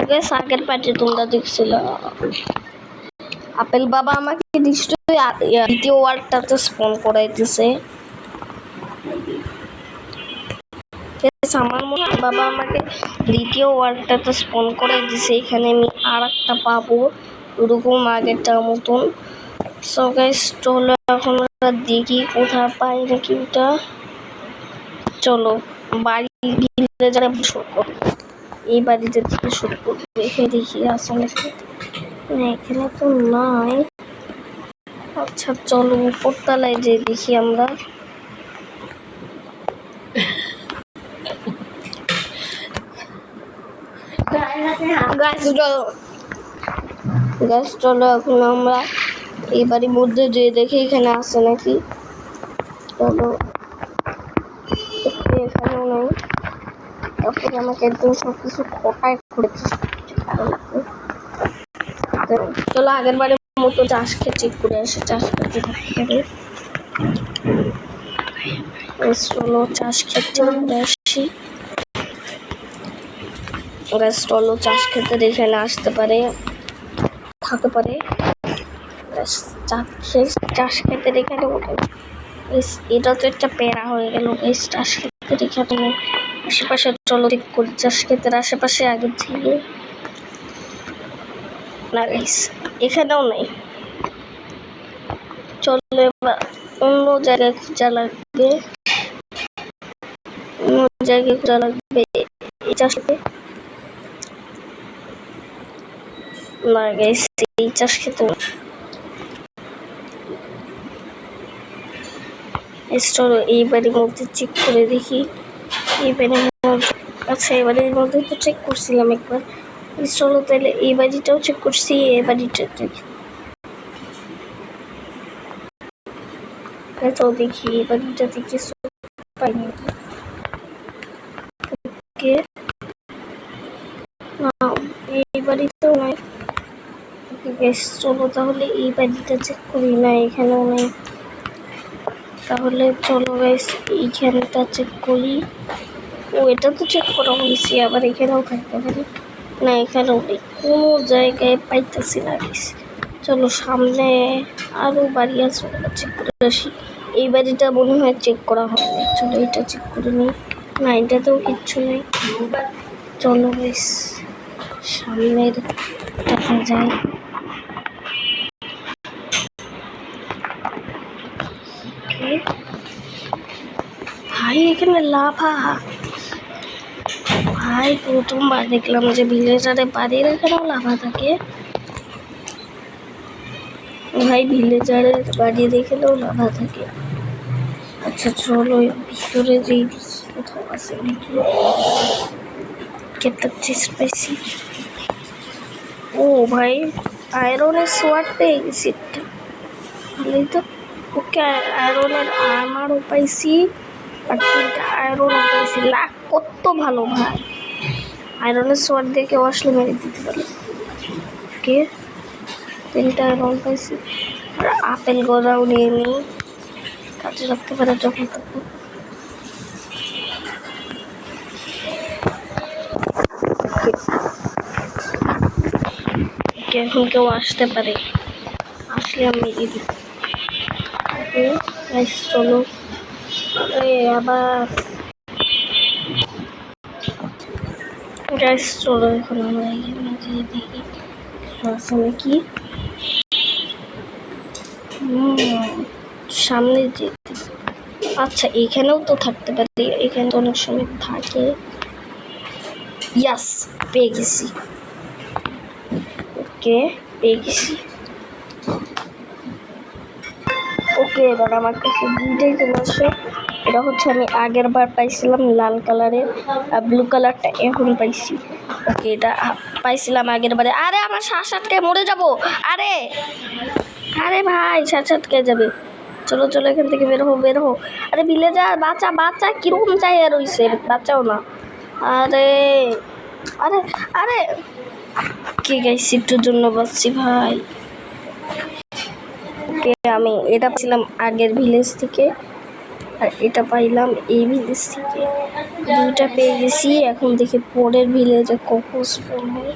Guys আগের party তোমরা দেখছিল আপেল বাবা আমাকে নিশ্চয়ই দ্বিতীয় ওয়ার্ডটাতে স্পন করাইতেছে। আমার মনে হয় বাবা আমাকে দ্বিতীয় ওয়ার্ডটাতে স্পন করাই দিছে, এখানে আমি আর একটা পাবো ওরকম আগেরটার মতন। সো গাইস চলো এখন দেখি কোথাও পাই নাকি ওটা। চলো বাড়ি ভিলেজারে শুরু করবো, এই বাড়িতে থেকে শুরু করবো। এখানে দেখি আসলে এখানে তো নাই। আচ্ছা চলো উপরতলায় যে দেখি আমরা। গাছ চলো এখন আমরা এই বাড়ির মধ্যে যে দেখি এখানে আসে নাকি। চলো এখানেও নেই। তারপরে আমাকে একদম সবকিছু খোটায় করেছে। চলো আগের বারের মতো চাষকে চেক করে আসে, চাষ করতে থাকতে। চলো চাষ খেতে আসি। চলো চাষ খেতে এখানে আসতে পারে, থাকতে পারে। চাষ খেতে এখানে ওঠে। এটা তো একটা প্যারা হয়ে গেল। চাষ খেতে এখানে আশেপাশে চলো ঠিক করি। চাষ খেতের আশেপাশে আগে থেকে না গাইস এখানেও নেই। চলো এবার অন্য জায়গায় খোঁজা লাগবে, অন্য জায়গায় খোঁজা লাগবে। এই চাষ না গাইস এই চাষ খেতে চলো এই বাড়ির মধ্যে চেক করে দেখি। এই বাড়ির মধ্যে আচ্ছা এই বাড়ির মধ্যে তো চেক করছিলাম একবার। চলো তাহলে এই বাড়িটাও চেক করছি, এই বাড়িটাতে তো দেখি এই বাড়িটাতে কিছু পাইনি। এই বাড়িতেও নাই। চলো তাহলে এই বাড়িটা চেক করি। না এখানেও নেই। তাহলে চলো গাইস এইখানটা চেক করি। ও এটা তো চেক করা হয়েছে, আবার এখানেও থাকতে পারে। না এখানেও নেই, কোনো জায়গায় পাইতেছি না গাইস। চলো সামনে আরো বাড়ি আছে, চেক করে আসি। এই বাড়িটা মনে হয় চেক করা হয়নি। চলো এটা চেক করে নিই। না এটাতেও কিচ্ছু নেই। চলো গাইস সামনের দেখা যায়। ভাই এখানে লাভা। ভাই প্রথমবার দেখলাম যে ভিলেজারে বাড়ির এখানেও লাভা থাকে। ভাই ভিলেজারের বাড়ির এখানেও লাভা থাকে। আচ্ছা চলো ভিতরে যেই কোথাও আছে নাকি। কেটে চেষ্টা পাইছি। ও ভাই আয়রনের সোয়ার্ড পেয়ে গেছি একটা, ভালোই তো। ওকে আয়রনের আর্মারও পাইছি, আর 3টা আয়রনও পাইছি। লাখ কত ভালো ভাই, আয়রনের সোয়ার্ড দিয়ে কেউ আসলে মেরে দিতে পারে। ওকে 3টা আয়রন পাইছি, আর আপেল গড়াও নিয়ে নিই, কাজে রাখতে পারে যখন তখন। এখন কেউ আসতে পারে, আসলে আমি মেরে দিই। চলো আবার গ্যাস চলো এখন আমরা এখানে যেয়ে দেখি আছে নাকি। সামনে যেতে আচ্ছা এখানেও তো থাকতে পারে, এখানে তো অনেক সময় থাকে। ইয়াস পেয়ে গেছি। ওকে পেয়ে গেছি। ওকে এবার আমার কাছে 2টাই চলে আসে। এটা হচ্ছে আমি আগের বার পাইছিলাম লাল কালারের, আর ব্লু কালারটা এখন পাইছি। ওকে এটা পাইছিলাম আগের বারে। আরে আমার শ্বাসকে মরে যাব। আরে আরে ভাই শ্বাসকে যাবে। চলো চলো এখান থেকে বের হো। আরে ভিলেজার বাচ্চা বাচ্চা কিরকম চাইয়া রইছে, বাচ্চাও না। আরে আরে আরে কি গাইস একটুর জন্য বাঁচছি ভাই। ওকে আমি এটা ছিলাম আগের ভিলেজ থেকে। আর এটা পাইলাম এই ভিলেজ থেকে। দুইটা পেয়ে গেছি। এখন দেখি পরের ভিলেজে কখন স্পন হয়।